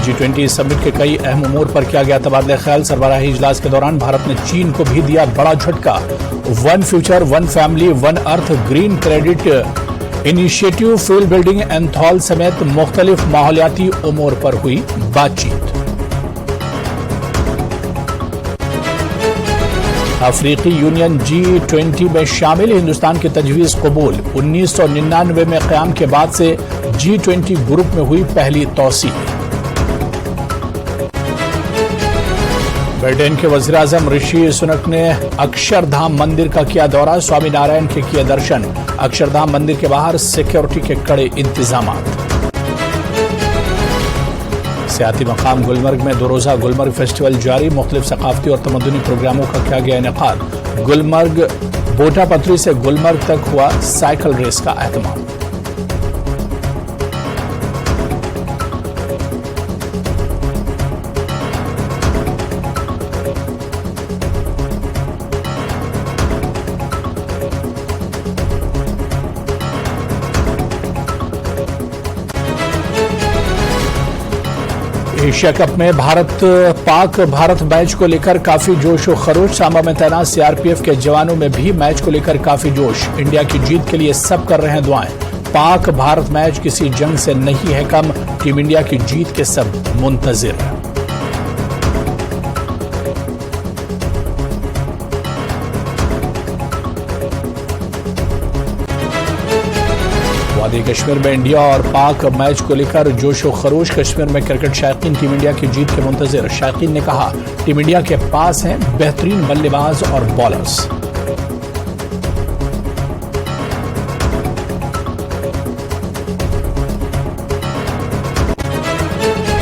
G20 summit के कई अहम उमूर पर किया गया तबादला ख्याल। सरबराही इजलास के दौरान भारत ने चीन को भी दिया बड़ा झटका। One future, one family, one earth, green credit initiative, field building, एंथॉल समेत मुख्तलिफ माहौलियाती उमूर पर हुई बातचीत। अफ्रीकी यूनियन G20 में शामिल, हिंदुस्तान की तजवीज़ कबूल। 1999 में क़याम के बाद से G20 ग्रुप में हुई पहली तौसीह। ब्रिटेन के वज़ीर-ए-आज़म ऋषि सुनक ने अक्षरधाम मंदिर का किया दौरा। स्वामी नारायण के किए दर्शन। अक्षरधाम मंदिर के बाहर सिक्योरिटी के कड़े इंतजामात। सियाती मकाम गुलमर्ग में 2 रोज़ा गुलमर्ग फेस्टिवल जारी। मुख्तलिफ सकाफती और तमद्दुनी प्रोग्रामों का किया गया इनेकाद। गुलमर्ग बोटा पथरी से गुलमर्ग तक हुआ साइकिल रेस का एहतमाम। एशिया कप में पाक भारत मैच को लेकर काफी जोश और खरोश। सांबा में तैनात सीआरपीएफ के जवानों में भी मैच को लेकर काफी जोश। इंडिया की जीत के लिए सब कर रहे हैं दुआएं। पाक भारत मैच किसी जंग से नहीं है कम। टीम इंडिया की जीत के सब मुंतजिर। वादी कश्मीर में इंडिया और पाक मैच को लेकर जोश व खरोश। कश्मीर में क्रिकेट शायकीन टीम इंडिया की जीत के मुंतजिर। शायकीन ने कहा टीम इंडिया के पास हैं बेहतरीन बल्लेबाज और बॉलर्स।